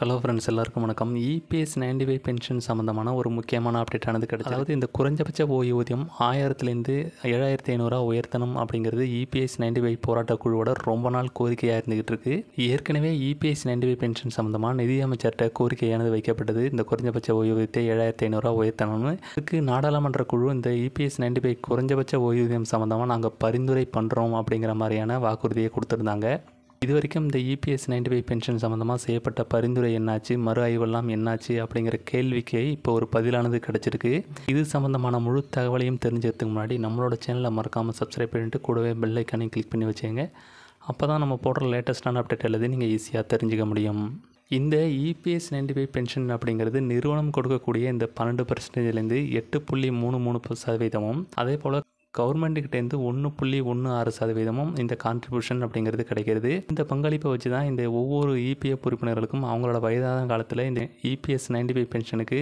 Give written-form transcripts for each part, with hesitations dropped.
Hello friends, எல்லாருக்கும் வணக்கம். EPS 95 pension சம்மந்தமான ஒரு முக்கியமான அப்டேட்டானது கிடைச்சது. அதாவது இந்த குறைஞ்சபட்ச ஓய்வூதியம் 1000லேருந்து 7500 உயர்த்தணும் அப்படிங்கிறது இபிஎஸ் 95 போராட்ட குழுவோட ரொம்ப நாள் கோரிக்கையாக இருந்துகிட்டு இருக்கு. ஏற்கனவே இபிஎஸ் 95 பென்ஷன் சம்மந்தமாக நிதியமைச்சர்கிட்ட கோரிக்கையானது வைக்கப்பட்டது. இந்த குறைஞ்சபட்ச ஓய்வூதியத்தை 7500 உயர்த்தணும்னு. இதுக்கு நாடாளுமன்ற குழு இந்த இபிஎஸ் 95 குறைஞ்சபட்ச ஓய்வூதியம் சம்மந்தமாக நாங்கள் பரிந்துரை பண்ணுறோம் அப்படிங்கிற மாதிரியான வாக்குறுதியை கொடுத்துருந்தாங்க. இது வரைக்கும் இந்த இபிஎஸ் 95 பென்ஷன் சம்மந்தமாக செய்யப்பட்ட பரிந்துரை என்னாச்சு, மறு ஆய்வெல்லாம் என்னாச்சு அப்படிங்கிற கேள்விக்கு இப்போ ஒரு பதிலானது கிடச்சிருக்கு. இது சம்மந்தமான முழு தகவலையும் தெரிஞ்சதுக்கு முன்னாடி நம்மளோட சேனலை மறக்காமல் சப்ஸ்கிரைப் பண்ணிவிட்டு கூடவே பெல் ஐக்கானையும் கிளிக் பண்ணி வச்சுங்க. அப்போ தான் நம்ம போடுற லேட்டஸ்ட்டான அப்டேட் எல்லாத்தையும் நீங்கள் ஈஸியாக தெரிஞ்சுக்க முடியும். இந்த இபிஎஸ் 95 பென்ஷன் அப்படிங்கிறது நிறுவனம் கொடுக்கக்கூடிய இந்த 12%லேருந்து 8.33%, அதே போல் கவர்மெண்ட்டுக்கிட்டேருந்து 1.16% இந்த கான்ட்ரிபியூஷன் அப்படிங்கிறது கிடைக்கிறது. இந்த பங்களிப்பை வச்சு தான் இந்த ஒவ்வொரு இபிஎஃப் உறுப்பினர்களுக்கும் அவங்களோட வயதான காலத்தில் இந்த இபிஎஸ் 95 பென்ஷனுக்கு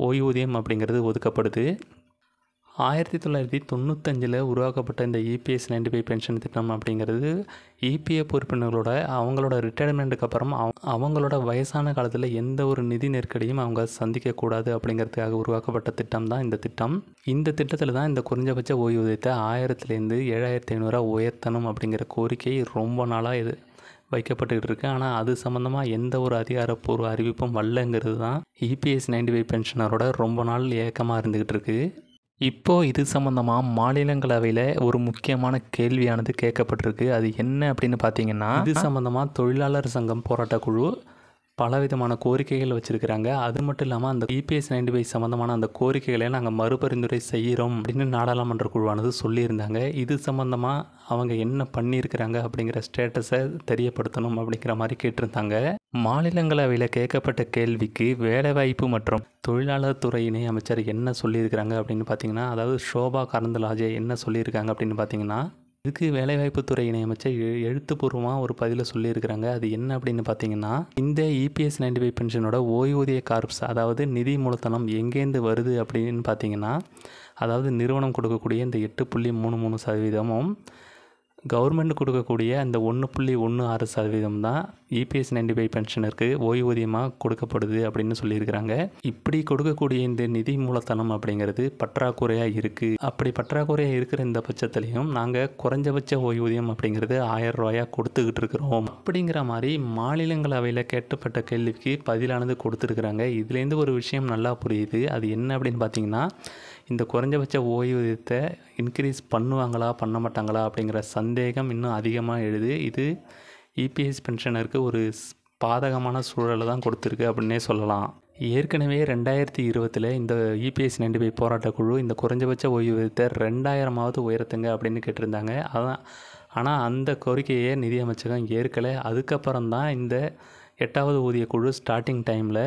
ஓய்வூதியம் அப்படிங்கிறது ஒதுக்கப்படுது. 1995 உருவாக்கப்பட்ட இந்த இபிஎஸ் 95 பென்ஷன் திட்டம் அப்படிங்கிறது இபிஎஃப் உறுப்பினர்களோட அவங்களோட ரிட்டையர்மெண்ட்டுக்கு அப்புறம் அவங்களோட வயசான காலத்தில் எந்த ஒரு நிதி நெருக்கடியும் அவங்க சந்திக்கக்கூடாது அப்படிங்கிறதுக்காக உருவாக்கப்பட்ட திட்டம் தான் இந்த திட்டம். இந்த திட்டத்தில் தான் இந்த குறைஞ்சபட்ச ஓய்வூதியத்தை 1000லேருந்து 7500 உயர்த்தணும் அப்படிங்கிற கோரிக்கை ரொம்ப நாளாக வைக்கப்பட்டுக்கிட்டு இருக்கு. ஆனால் அது சம்மந்தமாக எந்த ஒரு அதிகாரப்பூர்வ அறிவிப்பும் வரலங்கிறது தான் இபிஎஸ் 95 பென்ஷனரோட ரொம்ப நாள் ஏக்கமாக இருந்துக்கிட்டு இருக்குது. இப்போது இது சம்மந்தமாக மாநிலங்களவையில் ஒரு முக்கியமான கேள்வியானது கேட்கப்பட்டிருக்கு. அது என்ன அப்படின்னு பார்த்தீங்கன்னா, இது சம்மந்தமாக தொழிலாளர் சங்கம் போராட்டக்குழு பலவிதமான கோரிக்கைகள் வச்சுருக்கிறாங்க. அது மட்டும் இல்லாமல் அந்த இபிஎஸ் 95 சம்மந்தமான அந்த கோரிக்கைகளை நாங்கள் மறுபரிந்துரை செய்கிறோம் அப்படின்னு நாடாளுமன்ற குழுவானது சொல்லியிருந்தாங்க. இது சம்மந்தமாக அவங்க என்ன பண்ணியிருக்கிறாங்க அப்படிங்கிற ஸ்டேட்டஸை தெரியப்படுத்தணும் அப்படிங்கிற மாதிரி கேட்டிருந்தாங்க. மாநிலங்களவையில் கேட்கப்பட்ட கேள்விக்கு வேலைவாய்ப்பு மற்றும் தொழிலாளர் துறை இணை அமைச்சர் என்ன சொல்லியிருக்கிறாங்க அப்படின்னு பார்த்தீங்கன்னா, அதாவது ஷோபா கரந்தலாஜே என்ன சொல்லியிருக்காங்க அப்படின்னு பார்த்தீங்கன்னா, இதுக்கு வேலைவாய்ப்புத்துறை இணையமைச்சர் எழுத்துப்பூர்வமாக ஒரு பதிலை சொல்லியிருக்கிறாங்க. அது என்ன அப்படின்னு பார்த்தீங்கன்னா, இந்த இபிஎஸ் 95 பென்ஷனோட ஓய்வூதிய கார்ப்ஸ், அதாவது நிதி மூலதனம் எங்கேருந்து வருது அப்படின்னு பார்த்தீங்கன்னா, அதாவது நிறுவனம் கொடுக்கக்கூடிய இந்த 8.33%, கவர்மெண்ட் கொடுக்கக்கூடிய அந்த 1.16% தான் இபிஎஸ் 95 பென்ஷனருக்கு ஓய்வூதியமாக கொடுக்கப்படுது அப்படின்னு சொல்லியிருக்கிறாங்க. இப்படி கொடுக்கக்கூடிய இந்த நிதி மூலதனம் அப்படிங்கிறது பற்றாக்குறையாக இருக்குது. அப்படி பற்றாக்குறையாக இருக்கிற இந்த பட்சத்துலேயும் நாங்கள் குறைஞ்சபட்ச ஓய்வூதியம் அப்படிங்கிறது 1000 ரூபாயாக கொடுத்துக்கிட்டு இருக்கிறோம் அப்படிங்கிற மாதிரி மாநிலங்களவையில் கேட்கப்பட்ட கேள்விக்கு பதிலானது கொடுத்துருக்குறாங்க. இதுலேருந்து ஒரு விஷயம் நல்லா புரியுது. அது என்ன அப்படின்னு பார்த்தீங்கன்னா, இந்த குறைஞ்சபட்ச ஓய்வூதியத்தை இன்க்ரீஸ் பண்ணுவாங்களா பண்ண மாட்டாங்களா அப்படிங்கிற சந்தேகம் இன்னும் அதிகமாக எழுது. இது இபிஎஸ் பென்ஷனருக்கு ஒரு பாதகமான சூழலை தான் கொடுத்துருக்கு அப்படின்னே சொல்லலாம். ஏற்கனவே 2020 இந்த இபிஎஸ் 95 போராட்டக்குழு இந்த குறைஞ்சபட்ச ஓய்வூதியத்தை 2000 உயர்த்துங்க அப்படின்னு கேட்டிருந்தாங்க. ஆனால் அந்த கோரிக்கையை நிதியமைச்சகம் ஏற்கலை. அதுக்கப்புறம் தான் இந்த 8வது ஊதிய குழு ஸ்டார்டிங் டைமில்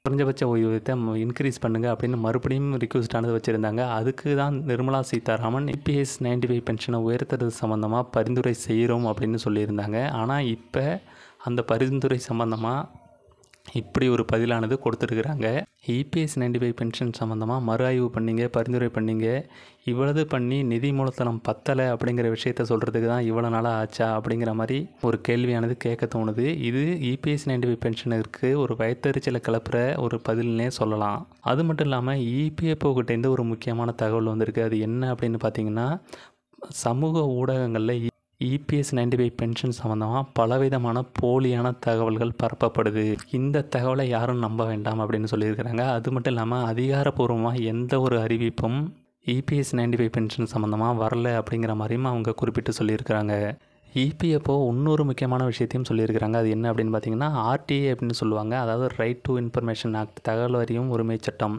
குறைஞ்சபட்ச ஓய்வூதியத்தை இன்க்ரீஸ் பண்ணுங்கள் அப்படின்னு மறுபடியும் ரிக்வெஸ்டானது வச்சுருந்தாங்க. அதுக்கு தான் நிர்மலா சீதாராமன் இபிஎஸ் 95 பென்ஷனை உயர்த்துறது சம்மந்தமாக பரிந்துரை செய்கிறோம் அப்படின்னு சொல்லியிருந்தாங்க. ஆனால் இப்போ அந்த பரிந்துரை சம்மந்தமாக இப்படி ஒரு பதிலானது கொடுத்துருக்குறாங்க. இபிஎஸ் 95 பென்ஷன் சம்மந்தமாக மறு ஆய்வு பண்ணிங்க, பரிந்துரை பண்ணிங்க, இவ்வளவு பண்ணி நிதி மூலதனம் பத்தலை அப்படிங்கிற விஷயத்த சொல்கிறதுக்கு தான் இவ்வளோ நாளாக ஆச்சா அப்படிங்கிற மாதிரி ஒரு கேள்வியானது கேட்க தோணுது. இது இபிஎஸ் 95 பென்ஷனுக்கு ஒரு வயத்தறிச்சலை கிளப்புற ஒரு பதில்னே சொல்லலாம். அது மட்டும் இல்லாமல் இபிஎஃப்ஓக்கிட்டேருந்து ஒரு முக்கியமான தகவல் வந்திருக்கு. அது என்ன அப்படின்னு பார்த்தீங்கன்னா, சமூக ஊடகங்களில் இபிஎஸ் 95 பென்ஷன் சம்மந்தமாக பலவிதமான போலியான தகவல்கள் பரப்பப்படுது. இந்த தகவலை யாரும் நம்ப வேண்டாம் அப்படின்னு சொல்லியிருக்கிறாங்க. அது மட்டும் இல்லாமல் அதிகாரப்பூர்வமாக எந்த ஒரு அறிவிப்பும் இபிஎஸ் 95 பென்ஷன் சம்மந்தமாக வரல அப்படிங்கிற மாதிரியும் அவங்க குறிப்பிட்டு சொல்லியிருக்கிறாங்க. இபிஎஃப்ஓ இன்னொரு முக்கியமான விஷயத்தையும் சொல்லியிருக்கிறாங்க. அது என்ன அப்படின்னு பார்த்தீங்கன்னா, ஆர்டிஏ அப்படின்னு சொல்லுவாங்க, அதாவது ரைட் டு இன்ஃபர்மேஷன் ஆக்ட், தகவல் அறியும் உரிமை சட்டம்.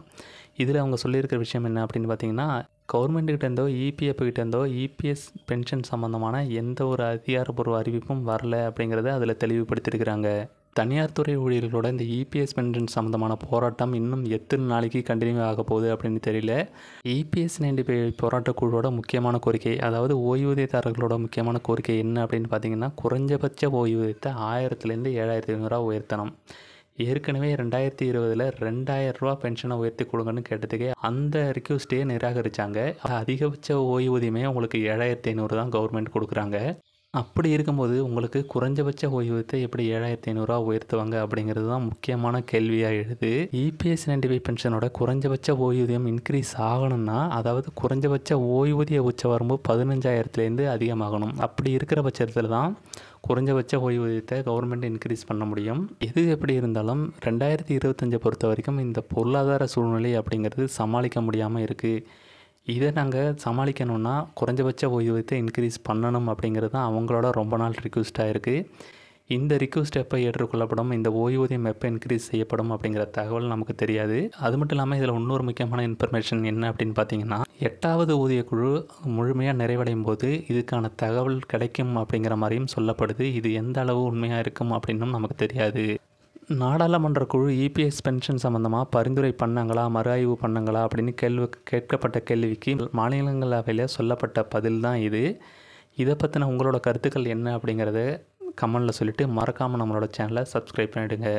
இதில் அவங்க சொல்லியிருக்கிற விஷயம் என்ன அப்படின்னு பார்த்தீங்கன்னா, கவர்மெண்ட்டுக்கிட்டேருந்தோ இபிஎஃப்கிட்டேருந்தோ இபிஎஸ் பென்ஷன் சம்மந்தமான எந்த ஒரு அதிகாரப்பூர்வ அறிவிப்பும் வரல அப்படிங்கிறத அதில் தெளிவுபடுத்தியிருக்கிறாங்க. தனியார் துறை ஊழியர்களோட இந்த இபிஎஸ் பென்ஷன் சம்மந்தமான போராட்டம் இன்னும் எத்தனை நாளைக்கு கண்டினியூ ஆக போகுது அப்படின்னு தெரியல. இபிஎஸ் 95 போராட்டக்குழுவோட முக்கியமான கோரிக்கை, அதாவது ஓய்வூதியதாரர்களோட முக்கியமான கோரிக்கை என்ன அப்படின்னு பார்த்தீங்கன்னா, குறைஞ்சபட்ச ஓய்வூதியத்தை 1000லேருந்து 7500 உயர்த்தணும். ஏற்கனவே 2020 2000 பென்ஷனை உயர்த்தி கொடுங்கன்னு கேட்டதுக்கே அந்த ரிக்வெஸ்ட்டையே நிராகரித்தாங்க. அதிகபட்ச ஓய்வூதியமே உங்களுக்கு 7500 தான் கவர்மெண்ட் கொடுக்குறாங்க. அப்படி இருக்கும்போது உங்களுக்கு குறைஞ்சபட்ச ஓய்வூதியத்தை எப்படி 7,500 உயர்த்துவாங்க அப்படிங்கிறது தான் முக்கியமான கேள்வியாக எழுது. இபிஎஸ் 95 பென்ஷனோட குறைஞ்சபட்ச ஓய்வூதியம் இன்க்ரீஸ் ஆகணும்னா, அதாவது குறைஞ்சபட்ச ஓய்வூதிய உச்சவரம்பு 15,000லேருந்து அதிகமாகணும். அப்படி இருக்கிற பட்சத்தில் தான் குறைஞ்சபட்ச ஓய்வூதியத்தை கவர்மெண்ட் இன்க்ரீஸ் பண்ண முடியும். எது எப்படி இருந்தாலும் 2025 பொறுத்த வரைக்கும் இந்த பொருளாதார சூழ்நிலை அப்படிங்கிறது சமாளிக்க முடியாமல் இருக்குது. இதை நாங்கள் சமாளிக்கணும்னா குறைஞ்சபட்ச ஓய்வூதியத்தை இன்க்ரீஸ் பண்ணணும் அப்படிங்கிறது தான் அவங்களோட ரொம்ப நாள் ரிக்வெஸ்ட்டாக இருக்குது. இந்த ரிக்வெஸ்ட் எப்போ ஏற்றுக்கொள்ளப்படும், இந்த ஓய்வூதியம் எப்போ இன்க்ரீஸ் செய்யப்படும் அப்படிங்கிற தகவல் நமக்கு தெரியாது. அது மட்டும் இல்லாமல் இதில் இன்னொரு முக்கியமான இன்ஃபர்மேஷன் என்ன அப்படின்னு பார்த்தீங்கன்னா, 8வது ஊதியக்குழு முழுமையாக நிறைவடையும் போது இதுக்கான தகவல் கிடைக்கும் அப்படிங்கிற மாதிரியும் சொல்லப்படுது. இது எந்த அளவு உண்மையாக இருக்கும் அப்படின்னும் நமக்கு தெரியாது. நாடாளுமன்ற குழு இபிஎஸ் பென்ஷன் சம்மந்தமாக பரிந்துரை பண்ணாங்களா, மறு ஆய்வு பண்ணாங்களா அப்படின்னு கேட்கப்பட்ட கேள்விக்கு மாநிலங்களவையில் சொல்லப்பட்ட பதில் தான் இது. இதை பற்றின உங்களோட கருத்துக்கள் என்ன அப்படிங்கிறத கமெண்டில் சொல்லிவிட்டு மறக்காமல் நம்மளோட சேனலை சப்ஸ்கிரைப் பண்ணிவிடுங்க.